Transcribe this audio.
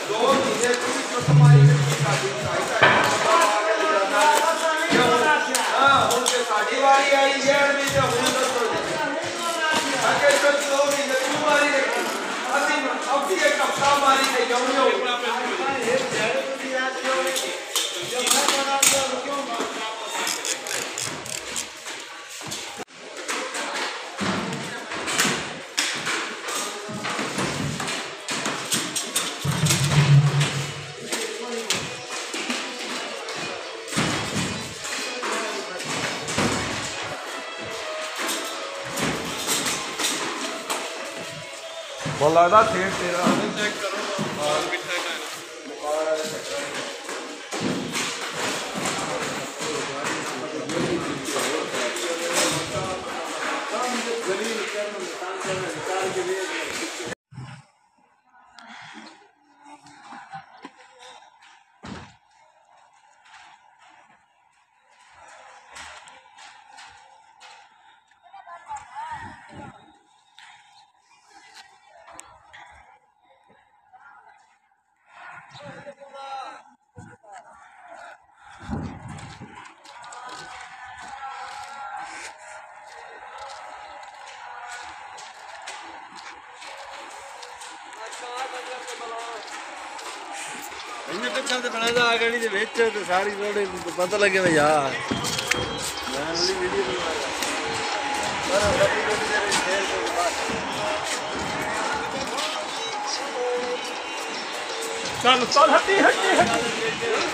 2 महीने पूरी तुम्हारी साड़ी वाली आई जेड़ भी तो हुन दसो आगे तो 2 महीने तुम्हारी रखी असि अब भी एक हफ्ता मारी है क्यों नहीं हो बहुत लगता सेब तेरा चेक करो और मिठा का पिछले तो बना था गाड़ी के बेच तो सारी रोड पता लगे भाई यार मैं वाली वीडियो चल चल हटी हटी हटी